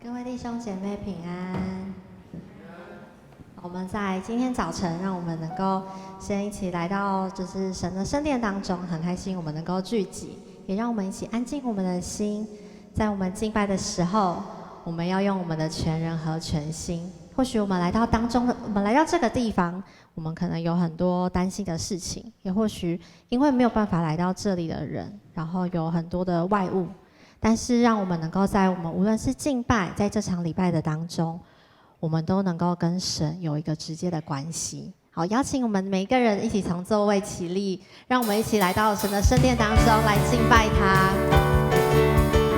各位弟兄姐妹平安。我们在今天早晨，让我们能够先一起来到就是神的圣殿当中，很开心我们能够聚集，也让我们一起安静我们的心，在我们敬拜的时候，我们要用我们的全人和全心。或许我们来到我们来到这个地方，我们可能有很多担心的事情，也或许因为没有办法来到这里的人，然后有很多的外物。但是让我们能够在我们无论是敬拜，在这场礼拜的当中，我们都能够跟神有一个直接的关系。好，邀请我们每一个人一起从座位起立，让我们一起来到神的圣殿当中来敬拜他。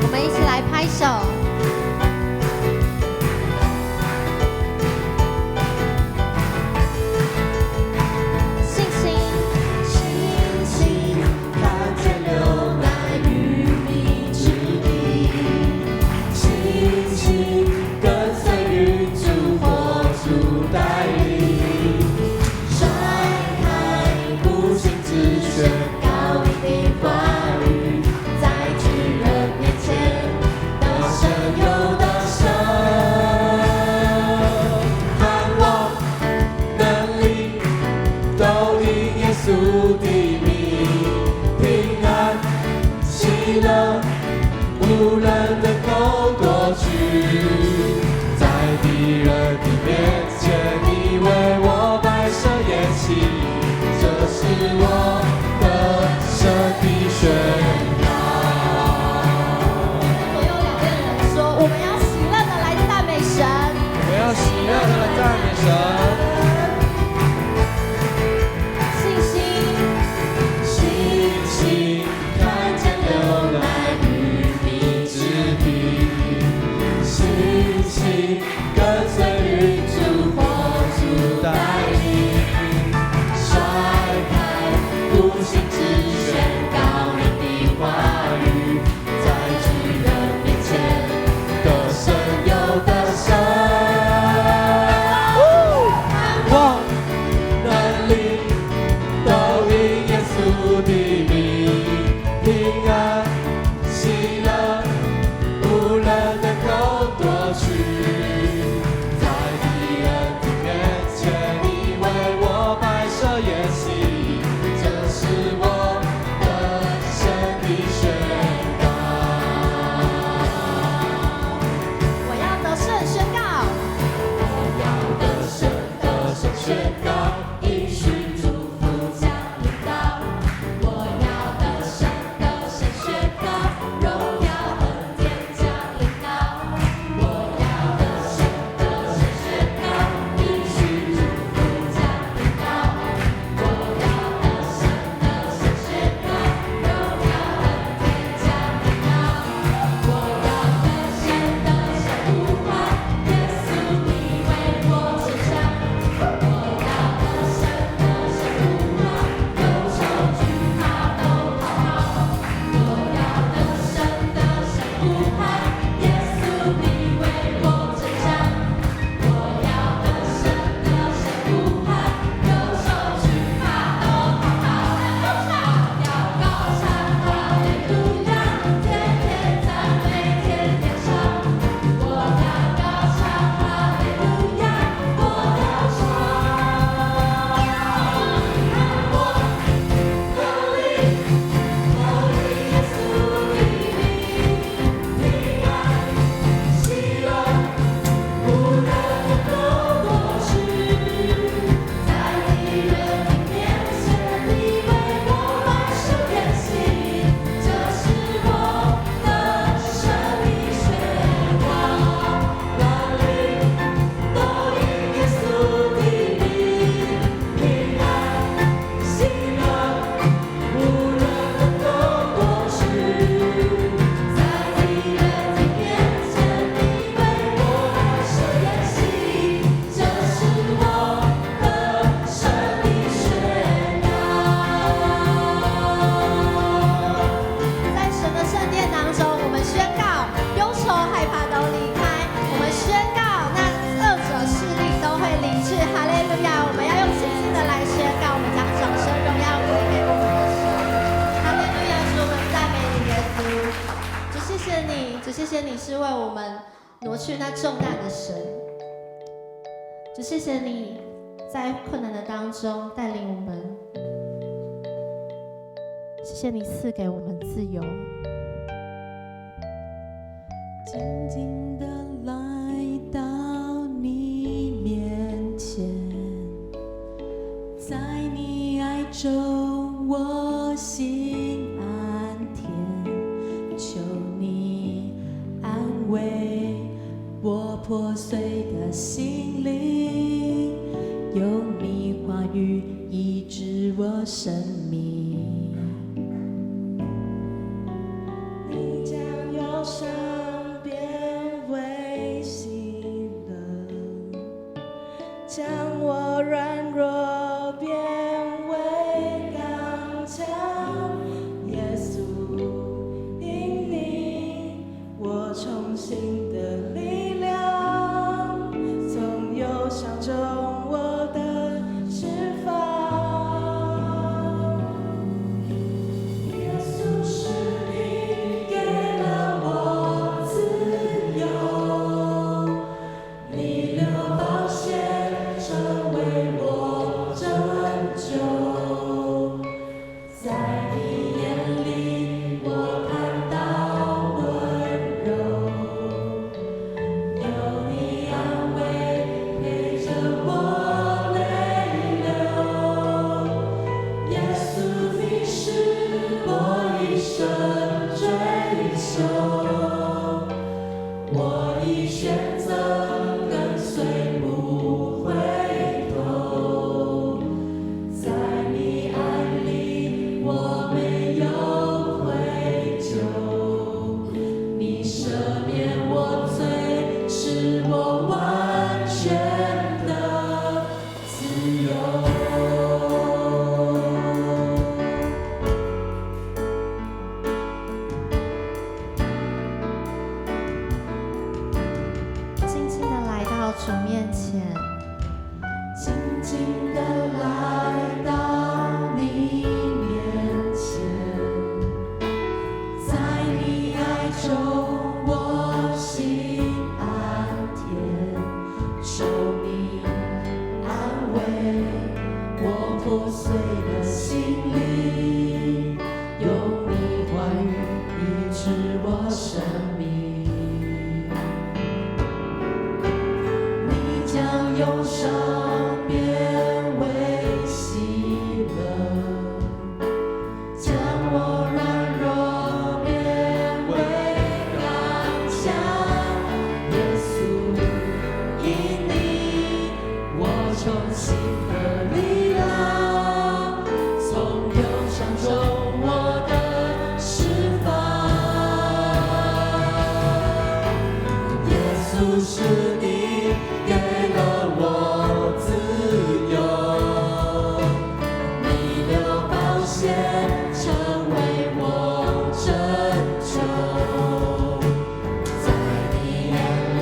我们一起来拍手。挪去那重担的神。主，谢谢你在困难的当中带领我们，谢谢你赐给我们自由。静静地来到你面前，在你爱中我心安恬，求你安慰我破碎的心灵，用你话语医治我生命。你将忧伤变为喜乐，将我软弱变为刚强。耶稣，因你我重新的力量，从忧伤中我的释放。耶稣是你给了我自由，你流宝血成为我拯救，在你眼里我看到温柔，有你安慰陪着我泪流。耶稣，你是我一生追求，我已选择跟随不回头，在你爱里我没有愧疚，你赦免我罪，使我完全的自由。静静的来到主面前，静静地来到你面前，在你爱中我心安恬，求你安慰我破碎的心灵，用你话语医治我生命。你将忧伤变为喜乐，将我软弱变为刚强。耶稣，因你我重新的力量，从忧伤中我的释放。耶稣，是你给了我自由，你流宝血成为我拯救，在你眼里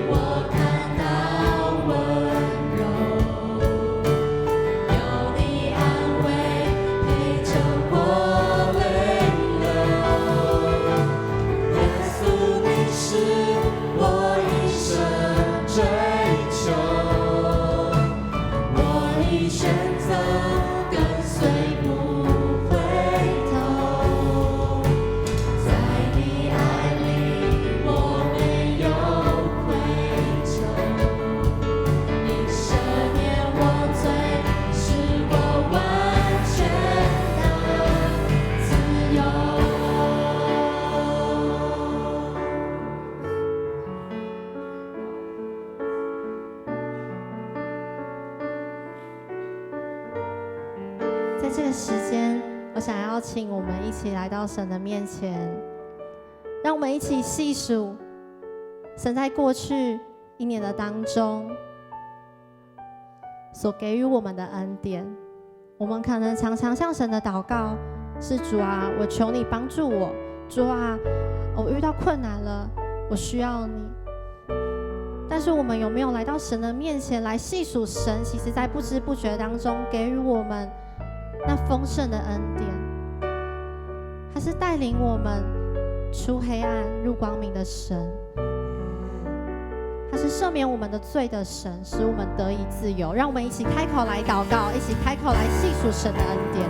我看到温柔，有你安慰陪着我泪流。耶稣，你是我一生追求，我已选择跟随不回头，在你爱里我没有愧疚，你赦免我罪，使我完全的自由。在这个时间，我想邀请我们一起来到神的面前，让我们一起细数神在过去一年的当中所给予我们的恩典。我们可能常常向神的祷告是：主啊，我求你帮助我；主啊，我遇到困难了，我需要你。但是我们有没有来到神的面前来细数神其实在不知不觉当中给予我们那丰盛的恩典？他是带领我们出黑暗入光明的神。赦免我们的罪的神，使我们得以自由。让我们一起开口来祷告，一起开口来细数神的恩典。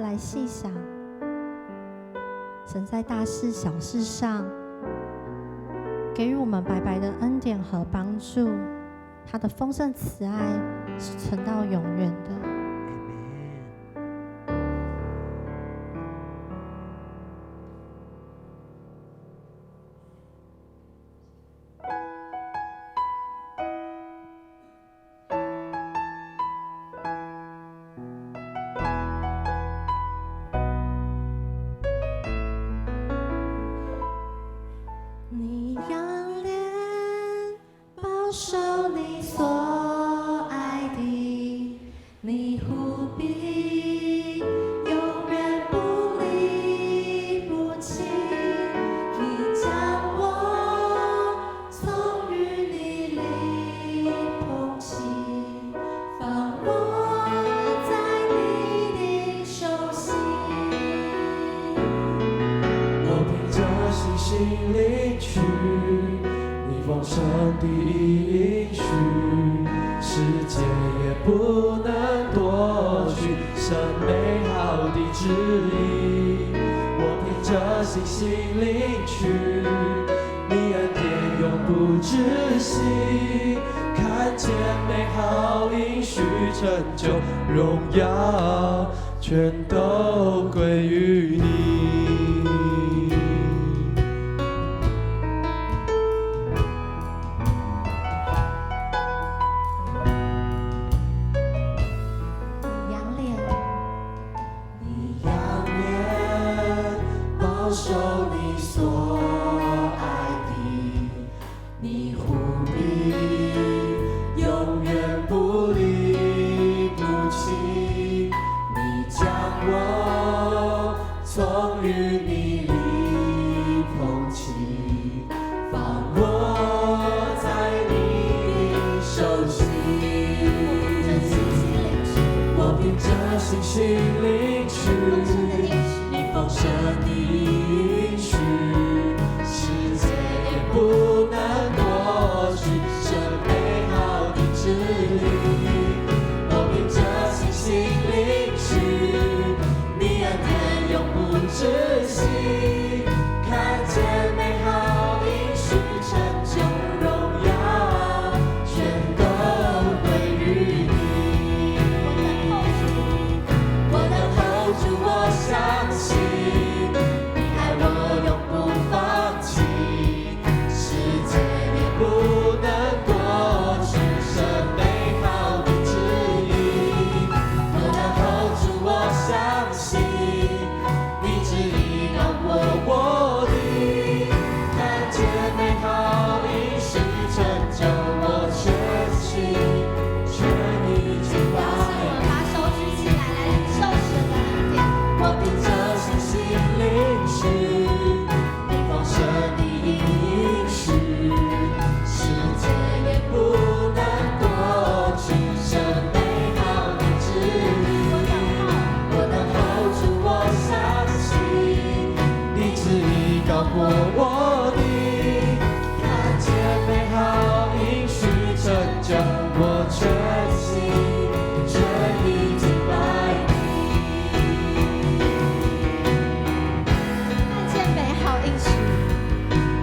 来细想神在大事小事上给予我们白白的恩典和帮助，他的丰盛慈爱是存到永远的。荣耀全都归于你。仰脸，你仰脸，保守你所爱的，你护庇，永远不离不弃。你将我从淤泥里捧起，放我在你的手心。我凭着信心领取你丰盛的应许，世界我的，看见美好应许成就，我全心全意敬拜你。看见美好应许，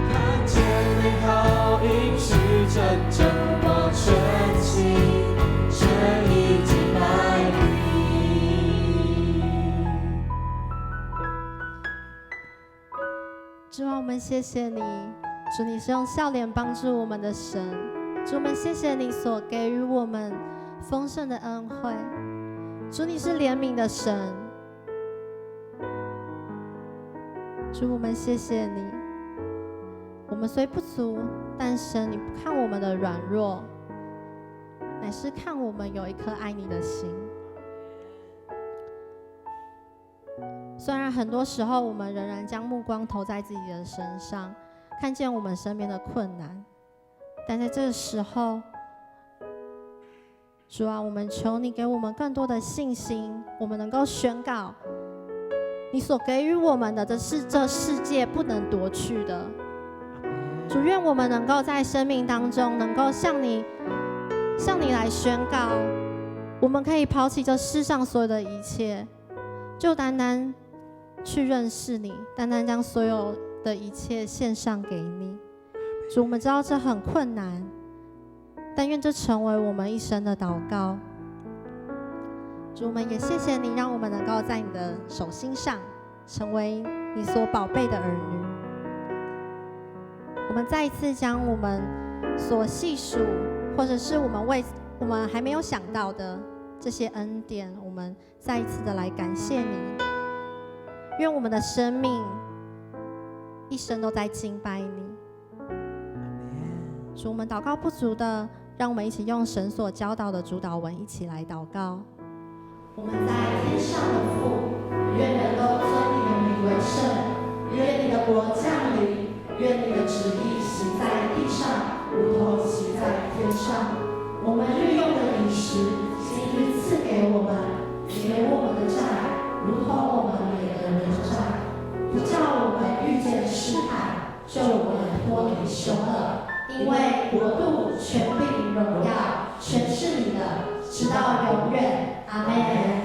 看见美好应许成就，我全心全意敬拜你。主啊，我们谢谢你，主，你是用笑脸帮助我们的神。主，我们谢谢你所给予我们丰盛的恩惠。主，你是怜悯的神。主，我们谢谢你。我们虽不足，但神你不看我们的软弱，乃是看我们有一颗爱你的心。虽然很多时候我们仍然将目光投在自己的身上，看见我们身边的困难，但在这个时候，主啊，我们求你给我们更多的信心，我们能够宣告你所给予我们的，这是这世界不能夺去的。主，愿我们能够在生命当中能够向你来宣告，我们可以抛弃这世上所有的一切，就单单去认识你，单单将所有的一切献上给你。主，我们知道这很困难，但愿这成为我们一生的祷告。主，我们也谢谢你，让我们能够在你的手心上成为你所宝贝的儿女。我们再一次将我们所细数，或者是我们还没有想到的这些恩典，我们再一次的来感谢你。愿我们的生命一生都在敬拜你。主，我们祷告不足的，让我们一起用神所教导的主祷文一起来祷告。我们在天上的父，愿人都尊你的名为圣，愿你的国降临，愿你的旨意行在地上，如同行在天上。我们日用的饮食，今日赐给我们，免我们的债，如同我们免了人的债，不叫我们遇见试探，救我们脱离凶恶。因为国度、权柄、荣耀，全是你的，直到永远。阿们。